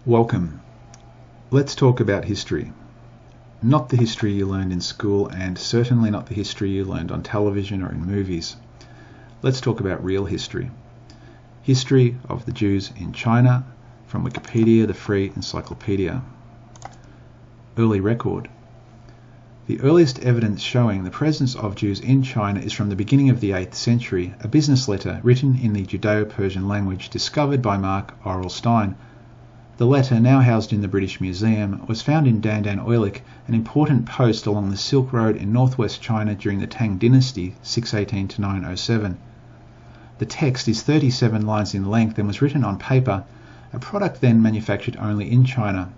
Welcome. Let's talk about history. Not the history you learned in school, and certainly not the history you learned on television or in movies. Let's talk about real history. History of the Jews in China, from Wikipedia, the free encyclopedia. Early record. The earliest evidence showing the presence of Jews in China is from the beginning of the 8th century, a business letter written in the Judeo-Persian language discovered by Mark Aurel Stein. The letter, now housed in the British Museum, was found in Dandan Oilik, an important post along the Silk Road in northwest China during the Tang Dynasty, 618 to 907. The text is 37 lines in length and was written on paper, a product then manufactured only in China.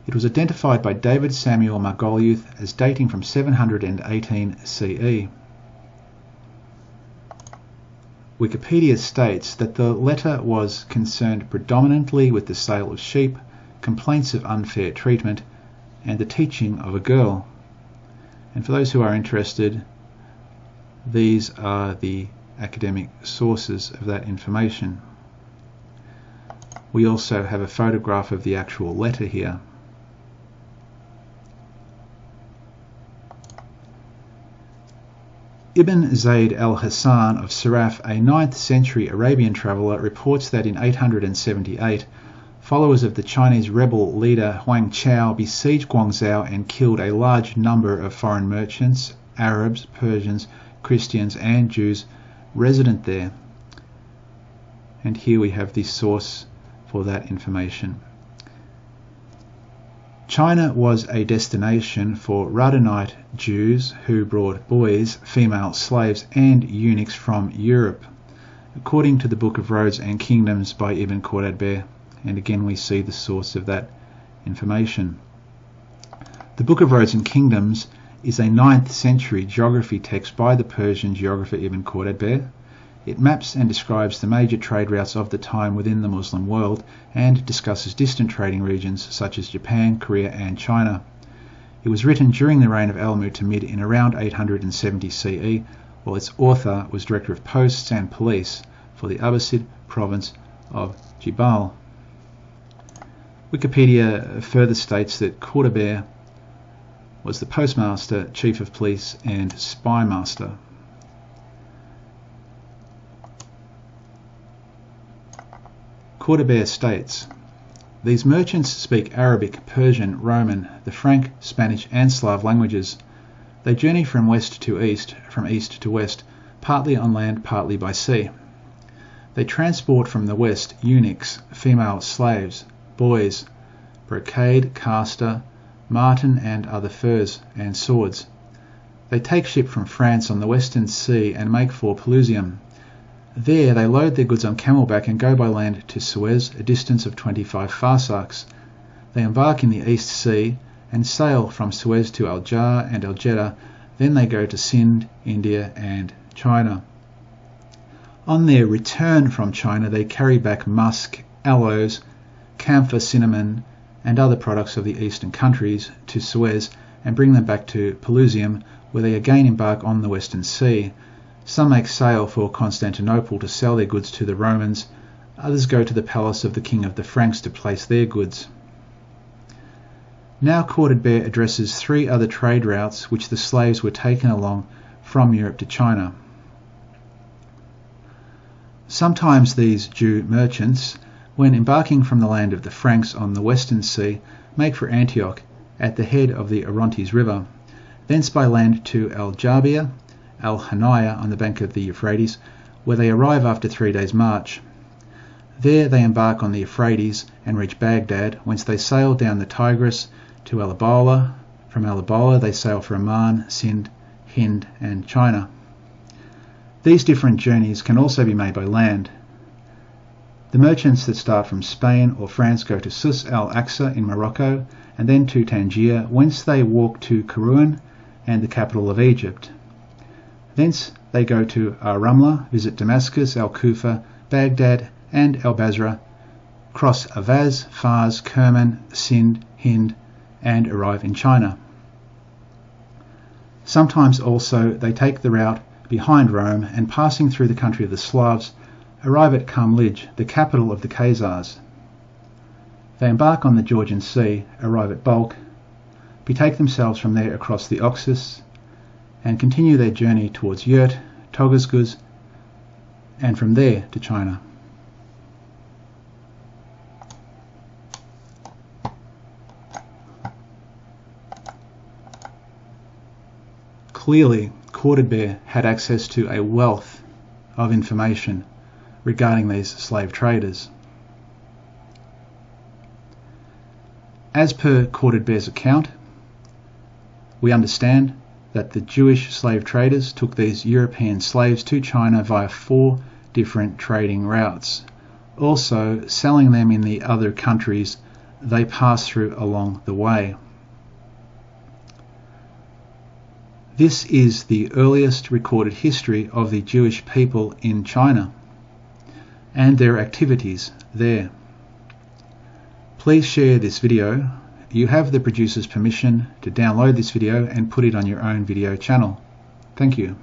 It was identified by David Samuel Margoliouth as dating from 718 CE. Wikipedia states that the letter was concerned predominantly with the sale of sheep, complaints of unfair treatment, and the teaching of a girl. And for those who are interested, these are the academic sources of that information. We also have a photograph of the actual letter here. Ibn Zayd al-Hasan of Siraf, a 9th century Arabian traveller, reports that in 878, followers of the Chinese rebel leader Huang Chao besieged Guangzhou and killed a large number of foreign merchants, Arabs, Persians, Christians and Jews resident there. And here we have the source for that information. China was a destination for Radhanite Jews who brought boys, female slaves and eunuchs from Europe, according to the Book of Roads and Kingdoms by Ibn Khordadbeh, and again we see the source of that information. The Book of Roads and Kingdoms is a 9th century geography text by the Persian geographer Ibn Khordadbeh. It maps and describes the major trade routes of the time within the Muslim world and discusses distant trading regions such as Japan, Korea and China. It was written during the reign of Al-Mu'tamid in around 870 CE, while its author was director of posts and police for the Abbasid province of Jibal. Wikipedia further states that Khordadbeh was the postmaster, chief of police and spy master. Khordadbeh states, "These merchants speak Arabic, Persian, Roman, the Frank, Spanish and Slav languages. They journey from west to east, from east to west, partly on land, partly by sea. They transport from the west eunuchs, female slaves, boys, brocade, castor, marten and other furs, and swords. They take ship from France on the western sea and make for Pelusium. There they load their goods on camelback and go by land to Suez, a distance of 25 farsakhs. They embark in the East Sea and sail from Suez to Al-Jar and Al-Jeddah. Then they go to Sind, India and China. On their return from China they carry back musk, aloes, camphor, cinnamon and other products of the eastern countries to Suez and bring them back to Pelusium, where they again embark on the Western Sea. Some make sail for Constantinople to sell their goods to the Romans. Others go to the palace of the king of the Franks to place their goods." Now Khordadbeh addresses 3 other trade routes which the slaves were taken along from Europe to China. Sometimes these Jew merchants, when embarking from the land of the Franks on the Western Sea, make for Antioch at the head of the Orontes River, thence by land to Al-Jabia, Al-Hanaya on the bank of the Euphrates, where they arrive after 3 days' march. There they embark on the Euphrates and reach Baghdad, whence they sail down the Tigris to Al-Abala. From Al-Abala they sail for Oman, Sind, Hind and China. These different journeys can also be made by land. The merchants that start from Spain or France go to Sus al-Aqsa in Morocco and then to Tangier, whence they walk to Kairouan and the capital of Egypt. Thence they go to Ar-Ramla, visit Damascus, Al-Kufa, Baghdad and Al-Basra, cross Avaz, Fars, Kerman, Sind, Hind and arrive in China. Sometimes also they take the route behind Rome and passing through the country of the Slavs arrive at Kamlij, the capital of the Khazars. They embark on the Georgian Sea, arrive at Balkh, betake themselves from there across the Oxus, and continue their journey towards Yurt, Toghuzguz, and from there to China. Clearly, Corded Bear had access to a wealth of information regarding these slave traders. As per Corded Bear's account, we understand that the Jewish slave traders took these European slaves to China via 4 different trading routes. Also, selling them in the other countries they passed through along the way. This is the earliest recorded history of the Jewish people in China and their activities there. Please share this video. You have the producer's permission to download this video and put it on your own video channel. Thank you.